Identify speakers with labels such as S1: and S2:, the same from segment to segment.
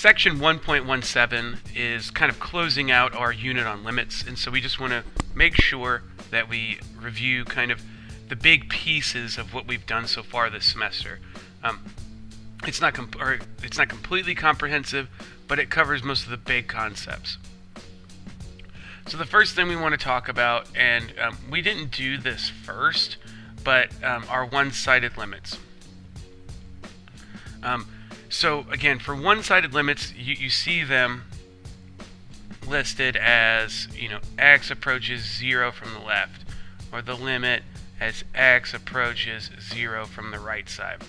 S1: Section 1.17 is kind of closing out our unit on limits, and so we just want to make sure that we review kind of the big pieces of what we've done so far this semester. It's not completely comprehensive, but it covers most of the big concepts. So the first thing we want to talk about, and we didn't do this first, but are one-sided limits. So again, for one-sided limits, you see them listed as, x approaches 0 from the left, or the limit as x approaches 0 from the right side.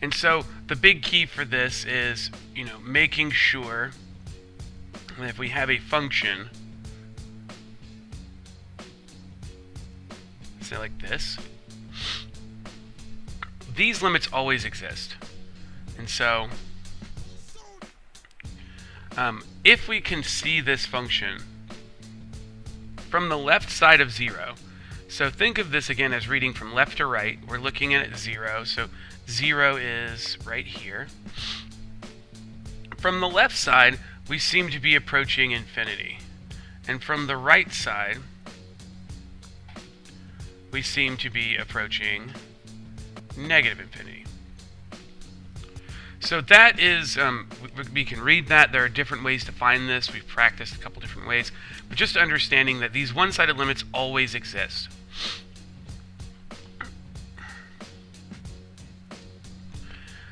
S1: And so the big key for this is, making sure that if we have a function, say like this, these limits always exist. And so, if we can see this function from the left side of 0, so think of this again as reading from left to right. We're looking at 0, so 0 is right here. From the left side, we seem to be approaching infinity. And from the right side, we seem to be approaching negative infinity. So that is, we can read that. There are different ways to find this. We've practiced a couple different ways. But just understanding that these one-sided limits always exist.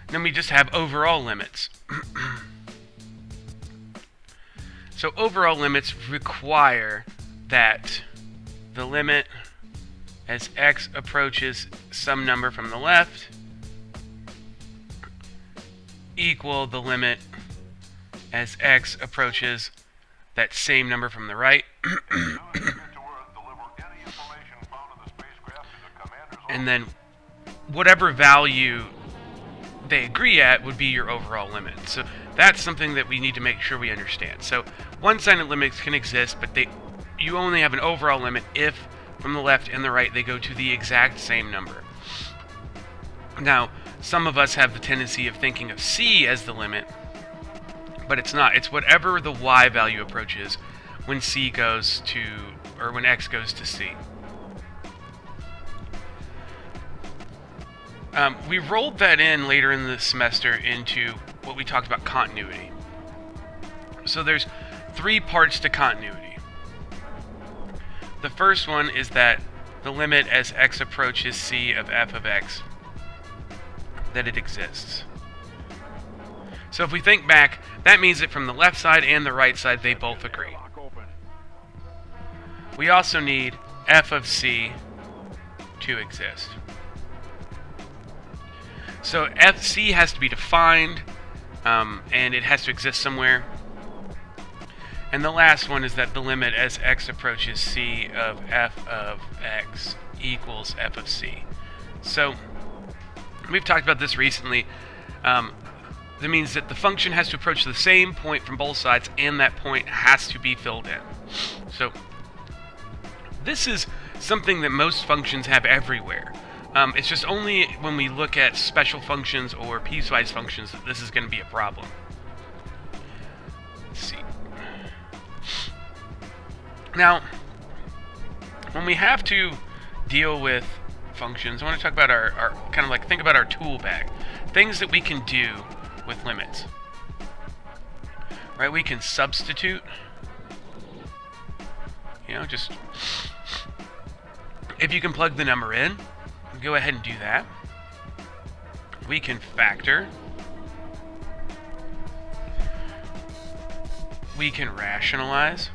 S1: Then we just have overall limits. So overall limits require that the limit as x approaches some number from the left equal the limit as x approaches that same number from the right. And then whatever value they agree at would be your overall limit. So that's something that we need to make sure we understand. So one-sided limits can exist, but you only have an overall limit if from the left and the right they go to the exact same number. Now, some of us have the tendency of thinking of c as the limit, but it's not. It's whatever the y value approaches when c goes to, or when x goes to c. We rolled that in later in the semester into what we talked about continuity. So there's 3 parts to continuity. The first one is that the limit as x approaches c of f of x, that it exists. So if we think back, that means that from the left side and the right side, they both agree. We also need f of c to exist. So fc has to be defined, and it has to exist somewhere. And the last one is that the limit as x approaches c of f of x equals f of c. So we've talked about this recently. That means that the function has to approach the same point from both sides, and that point has to be filled in. So this is something that most functions have everywhere. It's just only when we look at special functions or piecewise functions that this is going to be a problem. Let's see. Now, when we have to deal with functions, I want to talk about our kind of like think about our tool bag. Things that we can do with limits. Right? We can substitute. Just if you can plug the number in, go ahead and do that. We can factor. We can rationalize.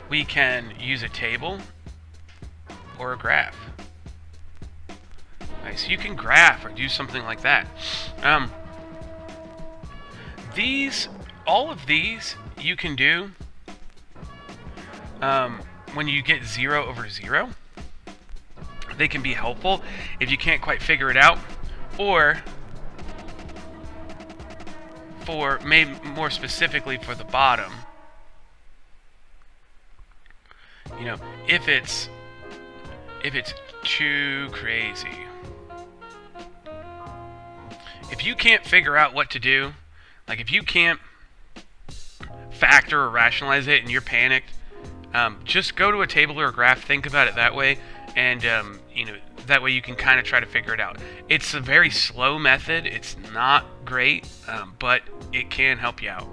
S1: We can use a table or a graph. Right, so you can graph or do something like that. All of these you can do when you get 0 over 0. They can be helpful if you can't quite figure it out, or for maybe more specifically for the bottom. If it's too crazy. If you can't figure out what to do, like if you can't factor or rationalize it and you're panicked, just go to a table or a graph, think about it that way, and that way you can kind of try to figure it out. It's a very slow method. It's not great, but it can help you out.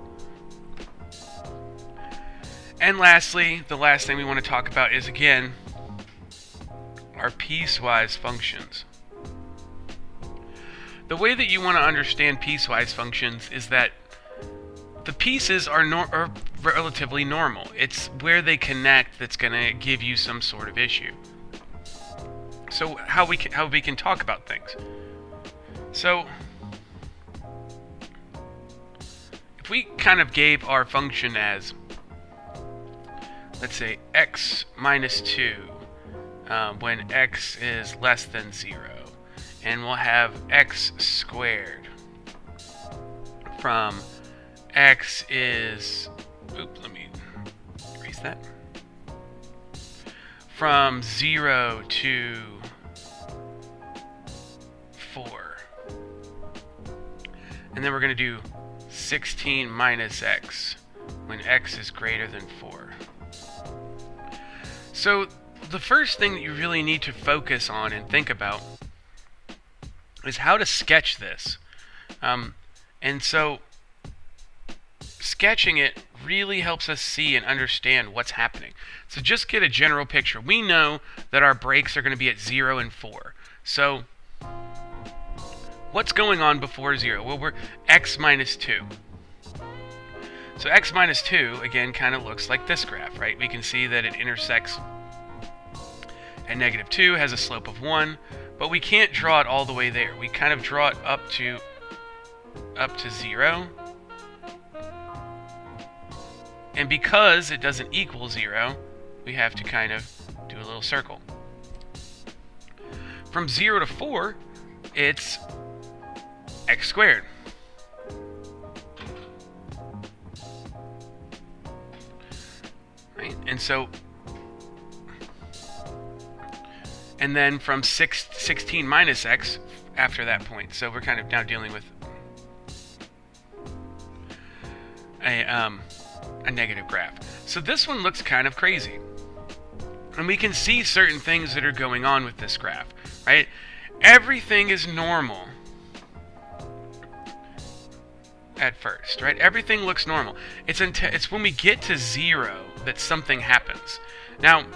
S1: And lastly, the last thing we want to talk about is, again, our piecewise functions. The way that you want to understand piecewise functions is that the pieces are relatively normal. It's where they connect that's going to give you some sort of issue. So how we can talk about things. So if we kind of gave our function as, let's say, x minus 2 when x is less than 0, and we'll have x squared from x is, let me erase that, from 0 to 4. And then we're going to do 16 minus x when x is greater than 4. So the first thing that you really need to focus on and think about is how to sketch this. And so sketching it really helps us see and understand what's happening. So just get a general picture. We know that our brakes are going to be at 0 and 4. So what's going on before 0? Well, we're x minus 2. So x minus 2, again, kind of looks like this graph, right? We can see that it intersects at negative 2, has a slope of 1, but we can't draw it all the way there. We kind of draw it up to 0. And because it doesn't equal 0, we have to kind of do a little circle. From 0 to 4, it's x squared. Right? And so, and then from 16 minus x after that point. So we're kind of now dealing with a negative graph. So this one looks kind of crazy. And we can see certain things that are going on with this graph, right? Everything is normal at first, right? Everything looks normal. It's when we get to 0 that something happens. Now,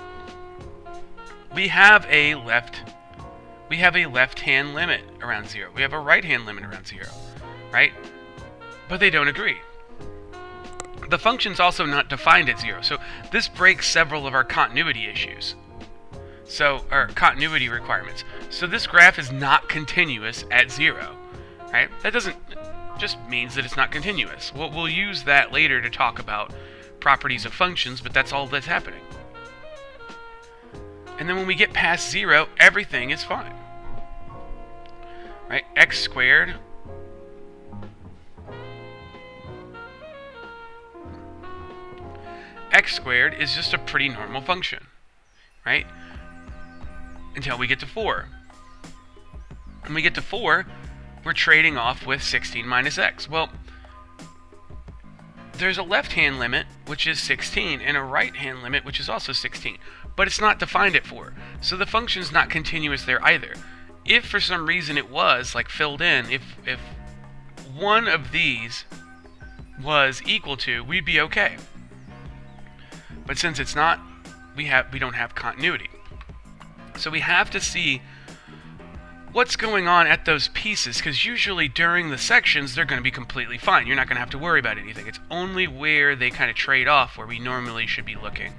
S1: we have a left-hand limit around 0. We have a right-hand limit around 0, right? But they don't agree. The function's also not defined at 0, so this breaks several of our continuity issues. So, our continuity requirements. So this graph is not continuous at 0, right? That just means that it's not continuous. We'll use that later to talk about properties of functions, but that's all that's happening. And then when we get past 0, everything is fine. Right? X squared is just a pretty normal function, right? Until we get to 4. When we get to 4, we're trading off with 16 minus x. Well, there's a left-hand limit, which is 16, and a right-hand limit, which is also 16. But it's not defined at 4. So the function's not continuous there either. If for some reason it was, like filled in, if one of these was equal to, we'd be okay. But since it's not, we don't have continuity. So we have to see what's going on at those pieces, because usually during the sections they're going to be completely fine. You're not going to have to worry about anything. It's only where they kind of trade off where we normally should be looking.